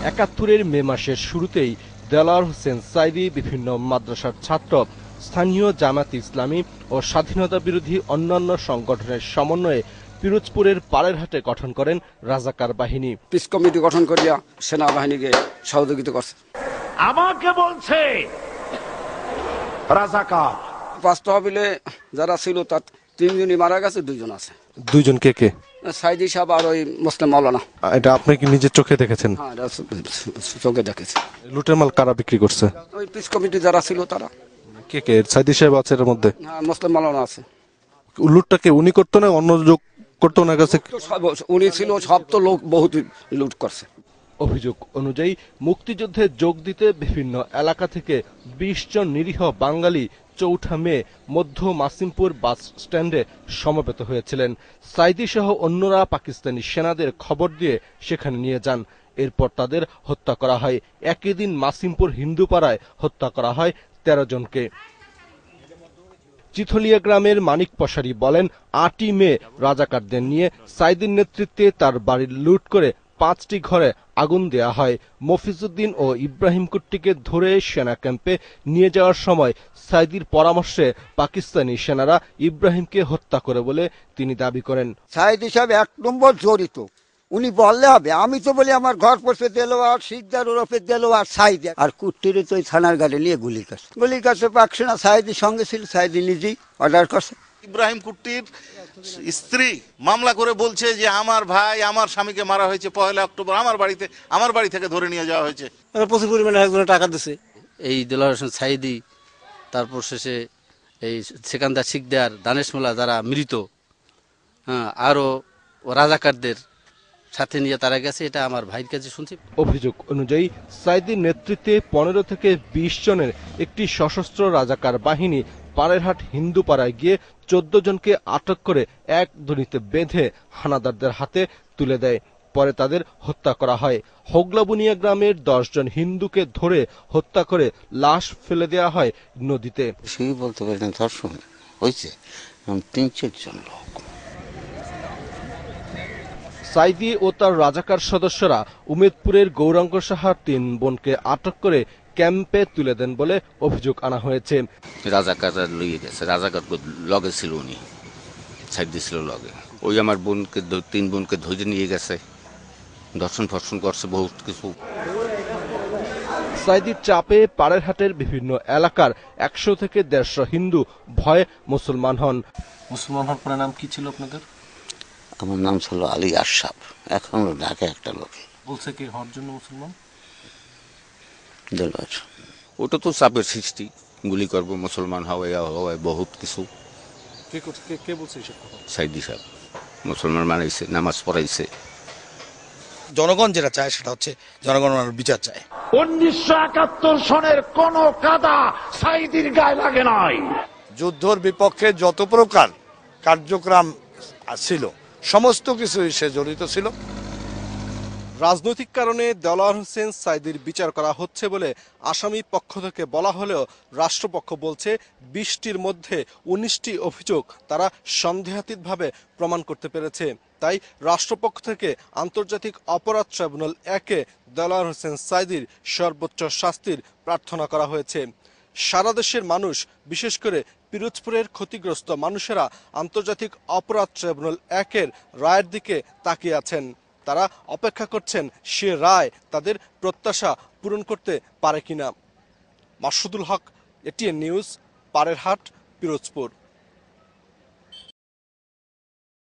৭১-এর মে মাসের শুরুতেই দেলোয়ার হোসেন সাঈদী বিভিন্ন মাদ্রাসার ছাত্র, স্থানীয় জামায়াত ইসলামী ও স্বাধীনতা বিরোধী অন্যান্য সংগঠনের সমন্বয়ে পিরোজপুরের পাড়েরহাটে গঠন করেন রাজাকার বাহিনী। পিস কমিটি গঠন করিয়া সেনাবাহিনীকে সহযোগিতা করছে। আমাকে বলছে রাজাকার। ৫ তহবিলে যারা ছিল তার ৩ জনই মারা গেছে, 2 জন আছে। 2 জন কে কে? সাঈদী সাহেব আর ওই মুসলিম মাওলানা। এটা আপনি কি নিজের চোখে দেখেছেন? হ্যাঁ, চোখে দেখেছি। লুটের মাল কারা বিক্রি করছে? ওই পিস কমিটি যারা ছিল তারা। কে কে? সাঈদী সাহেব আছে এর মধ্যে? হ্যাঁ, মুসলিম মাওলানা আছে। লুটটাকে উনি করতো না অন্য লোক করতো না? কাছে উনি ছিল, সব তো লোক বহুত লুট করছে। অভিযোগ অনুযায়ী মুক্তিযুদ্ধে যোগ দিতে বিভিন্ন এলাকা থেকে ২০ জন নিরীহ বাঙালি ৪ঠা মে মধ্য মাসিমপুর বাস স্ট্যান্ডে সমবেত হয়েছিলেন। সাঈদী সহ অন্যরা পাকিস্তানি সেনাদের খবর দিয়ে সেখানে নিয়ে যান। এরপর তাদের হত্যা করা হয়। একই দিন মাসিমপুর হিন্দুপাড়ায় হত্যা করা হয় ১৩ জনকে। চিথলিয়া গ্রামের মানিক পশারি বলেন, ৮ই মে রাজাকারদের নিয়ে সাঈদীর নেতৃত্বে তার বাড়ির লুট করে ৫টি ঘরে আগুন দেয়া হয়। মফিজউদ্দিন ও ইব্রাহিম কুট্টিকে ধরে সেনা ক্যাম্পে নিয়ে যাওয়ার সময় সাঈদীর পরামর্শে পাকিস্তানি সেনারা ইব্রাহিমকে হত্যা করে বলে তিনি দাবি করেন। সাঈদী সাহেব ১ নম্বর জড়িত, উনি বললে হবে। আমি তো বলি আমার ঘর পড়ছে দেলোয়ার শিকদার ওরফে দেলোয়ার সাঈদী, আর কুট্টিরে তো ওই থানার গাড়ি নিয়ে গুলি কাছে পাকছে না। সাঈদীর সঙ্গে ছিল, সাঈদী নিজেই অর্ডার করছে। ইব্রাহিম কুট্টির স্ত্রী মামলা করে বলছে যে আমার ভাই, আমার স্বামীকে মারা হয়েছে ১ অক্টোবর আমার বাড়ি থেকে ধরে নিয়ে যাওয়া হয়েছে। প্রচুর পরিমাণে একজনের টাকা দিছে এই দেলোয়ার হোসেন সাঈদী, তারপর শেষে এই সেকান্দার শিকদার, দানেশ মোল্লা যারা মৃত, হ্যাঁ, আরও রাজাকারদের সাথে নিয়ে তারা গেছে। এটা আমার ভাইয়ের কাছে শুনছি। অভিযোগ অনুযায়ী সাঈদীর নেতৃত্বে ১৫ থেকে ২০ জনের একটি সশস্ত্র রাজাকার বাহিনী পাড়েরহাট হিন্দুপাড়ায় গিয়ে ১৪ জনকে আটক করে এক দড়িতে বেঁধে হানাদারদের হাতে তুলে দেয়। পরে তাদের হত্যা করা হয়। হোগলাবুনিয়া গ্রামের ১০ জন হিন্দুকে ধরে হত্যা করে লাশ ফেলে দেওয়া হয় নদীতে। বলতে পারেন ধর্ষণ হয়েছে ৩-৪ জন লোক। সাঈদী ও তার রাজাকার সদস্যরা উমেদপুরের গৌরাঙ্গ সাহার ৩ বোনকে আটক করে ক্যাম্পে তুলে দেন বলে অভিযোগ আনা হয়েছে। রাজাকাররা লইয়ে গেছে, রাজাকার লগে ছিল, উনি সাঈদী ছিল লগে। ওই আমার বোনকে ৩ বোনকে ধরে নিয়ে গেছে, দর্শন ফর্শন করছে বহুত কিছু। সাঈদীর চাপে পাড়েরহাটের বিভিন্ন এলাকার ১০০ থেকে ১৫০ হিন্দু ভয়ে মুসলমান হন। মুসলমান হওয়ার পরে নাম কি ছিল আপনাদের? আমার নাম ছিল আলী আশরাফ। এখন ঢাকা একটা লোকে বলছে কি হওয়ার জন্য মুসলমান? দেলোয়ার। ওটা তো চাপের সৃষ্টি, গুলি করবো, মুসলমান হওয়ায় বহুত কিছু। কে বলছে এসব কথা? সাঈদী সাহেব মুসলমান বানাইছে, নামাজ পড়াইছে। জনগণ যেটা চায় সেটা হচ্ছে জনগণ বিচার চায়। ১৯৭১ সনের কোন কাদা সাঈদীর গায়ে লাগে নাই। যুদ্ধর বিপক্ষে যত প্রকার কার্যক্রম ছিল সমস্ত কিছু সে জড়িত ছিল। রাজনৈতিক কারণে দেলোয়ার হোসেন সাঈদীর বিচার করা হচ্ছে বলে আসামি পক্ষ থেকে বলা হলেও রাষ্ট্রপক্ষ বলছে ২০টির মধ্যে ১৯টি অভিযোগ তারা সন্দেহাতীতভাবে প্রমাণ করতে পেরেছে। তাই রাষ্ট্রপক্ষ থেকে আন্তর্জাতিক অপরাধ ট্রাইব্যুনাল ১-এ দেলোয়ার হোসেন সাঈদীর সর্বোচ্চ শাস্তির প্রার্থনা করা হয়েছে। সারা দেশের মানুষ, বিশেষ করে পিরোজপুরের ক্ষতিগ্রস্ত মানুষেরা আন্তর্জাতিক অপরাধ ট্রাইব্যুনাল ১-এর রায়ের দিকে তাকিয়ে আছেন। তারা অপেক্ষা করছেন সে রায় তাদের প্রত্যাশা পূরণ করতে পারে কিনা। মাসুদুল হক, এটিএন নিউজ, পাড়েরহাট, পিরোজপুর।